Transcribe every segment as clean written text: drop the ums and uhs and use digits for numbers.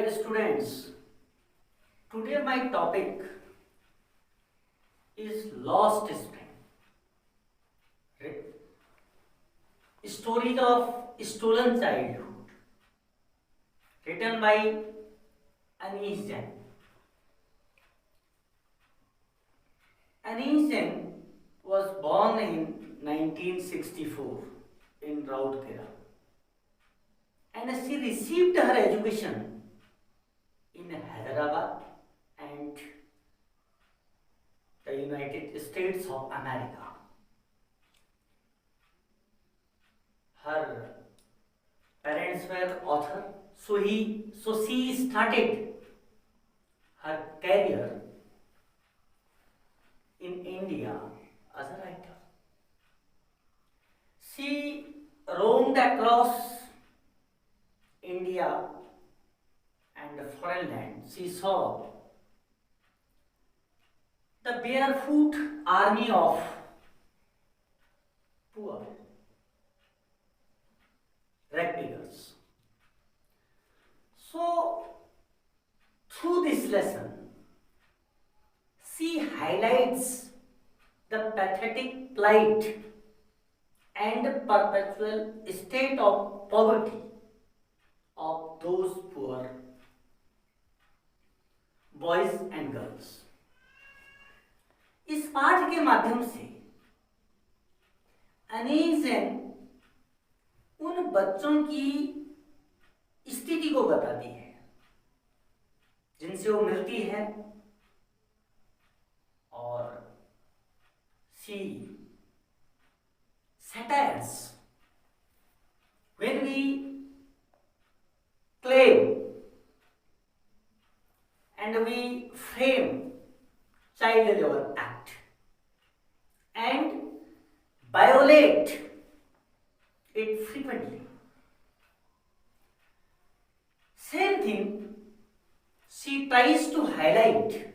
Dear students, today my topic is lost spring. Stories of stolen childhood, written by Anish Jain. Anish Jain was born in 1964 in Rourkela, and she received her education in Hyderabad and the United States of America. Her parents were author, so she started her career in India as a writer. She roamed across India and foreign land. She saw the barefoot army of poor ragpickers. So, through this lesson, she highlights the pathetic plight and perpetual state of poverty of those poor boys and girls. इस पाठ के माध्यम से अनीस उन बच्चों की स्थिति को बताती है जिनसे वो मिलती है और सी satires when we claim and we frame child labor act and violate it frequently. Same thing she tries to highlight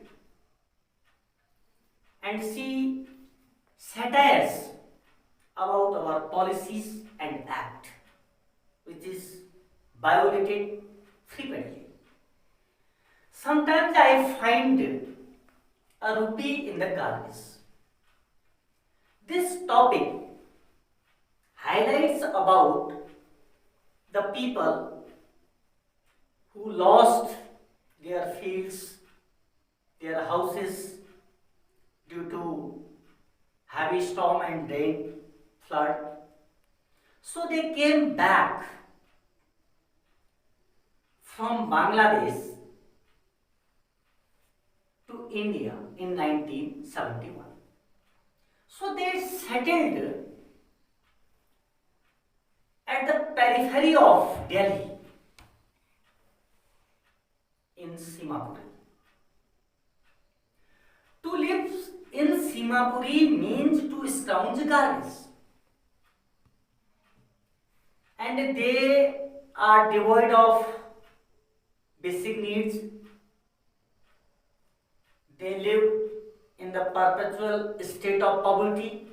and she satires about our policies and act which is violated frequently. Sometimes I find a rupee in the garbage. This topic highlights about the people who lost their fields, their houses due to heavy storm and rain, flood. So they came back from Bangladesh to India in 1971. So they settled at the periphery of Delhi in Simapuri. To live in Simapuri means to scrounge garbage, and they are devoid of basic needs. They live in the perpetual state of poverty.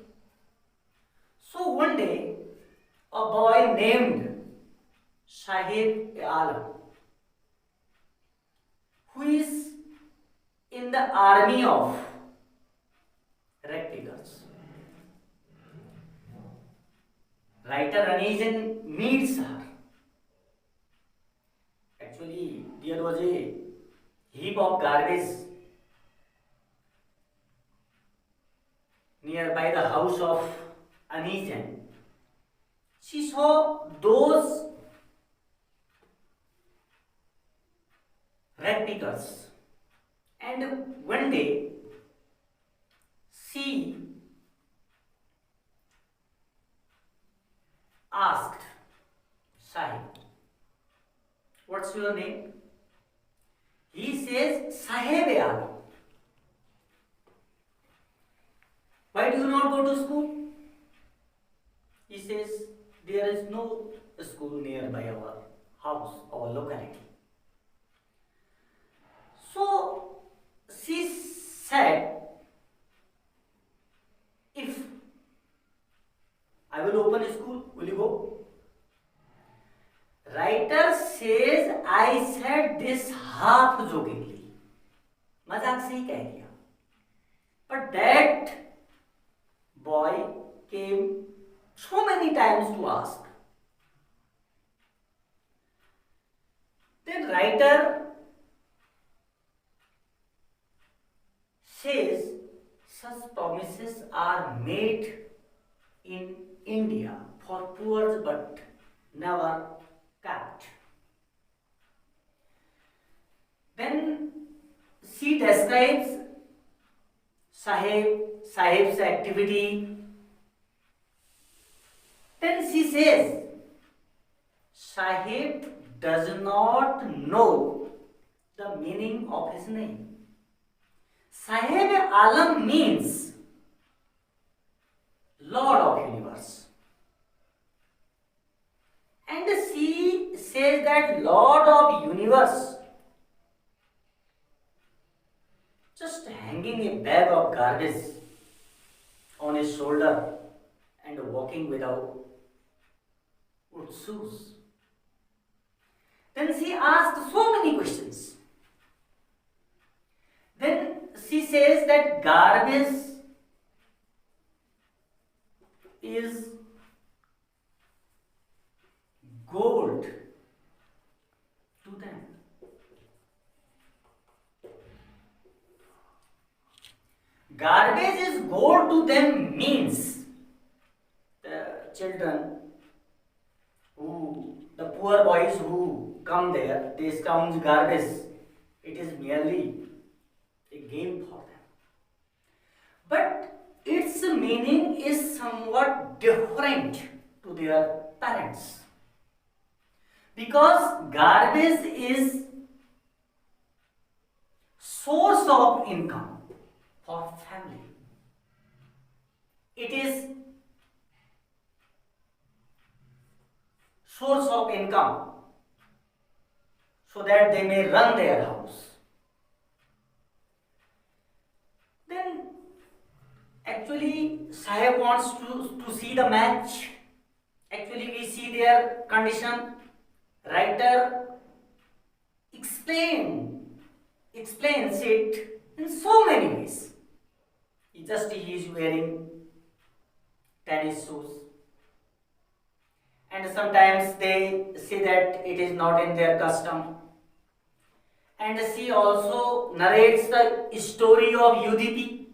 So one day, a boy named Sahib Alam, who is in the army of ragpickers, writer Anijan meets her. Actually, there was a heap of garbage nearby the house of Anijan. She saw those ragpickers, and one day she asked Sahib, "What's your name?" He says, "Sahib Alam." "Why do you not go to school?" He says, "There is no school nearby our house, our locality." So she said, "If I will open a school, will you go?" Writer says I said this half jokingly, मजाक से ही कह दिया, but that boy came so many times to ask. Then writer says such promises are made in India for poor but never kept. Then she describes Sahib's activity. Then she says Sahib does not know the meaning of his name. Sahib Alam means Lord of Universe. And she says that Lord of Universe just hanging a bag of garbage on his shoulder and walking without wood shoes. Then she asked so many questions. Then she says that garbage is gold to them. Garbage is gold to them means the children the poor boys who come there, they scrounge garbage. It is merely a game for them. But its meaning is somewhat different to their parents. Because garbage is source of income for family. It is source of income so that they may run their house. Then actually Sahib wants to see the match. Actually we see their condition. Writer explains it in so many ways. He is wearing tennis shoes. And sometimes they say that it is not in their custom. And she also narrates the story of UDP.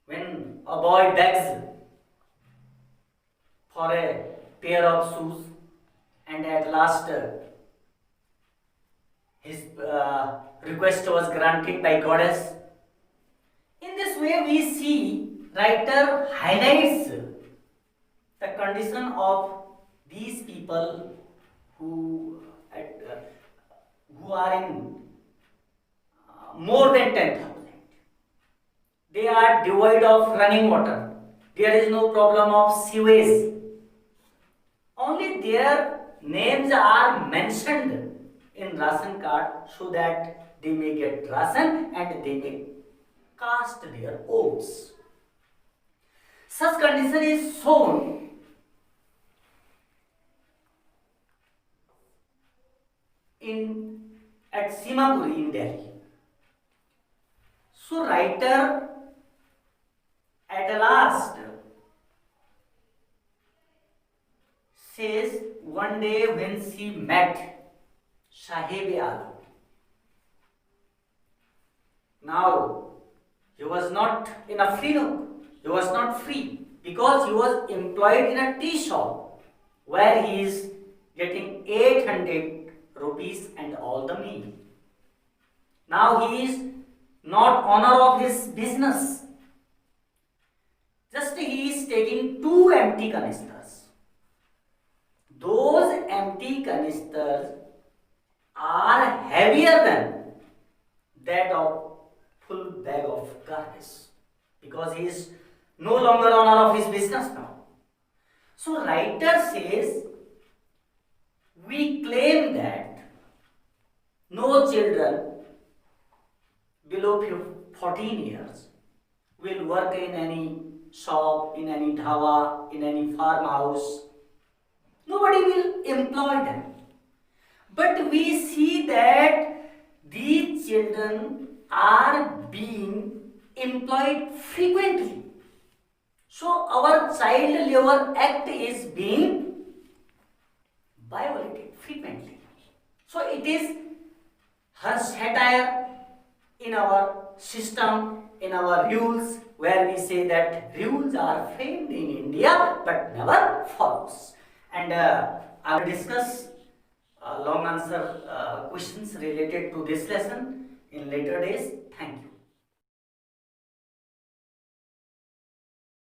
When a boy begs for a pair of shoes and at last his request was granted by goddess. In this way we see writer highlights the condition of these people who are in more than 10,000. They are devoid of running water. There is no problem of sewage. Only their names are mentioned in ration card so that they may get ration and they may cast their oats. Such condition is shown at Simapuri in Delhi. So writer at last says one day when she met Sahib Alam. Now he was not in a free look. He was not free because he was employed in a tea shop where he is getting 800 rupees and all the meal. Now he is not owner of his business. Just he is taking 2 empty canisters. Those empty canisters are heavier than that of full bag of garbage because he is no longer owner of his business now. So writer says we claim that no children below 14 years will work in any shop, in any dhaba, in any farmhouse, Nobody will employ them. But we see that these children are being employed frequently. So our child labor act is being violated frequently. So it is her satire in our system, in our rules, where we say that rules are framed in India but never follows. And I will discuss long answer questions related to this lesson in later days. Thank you.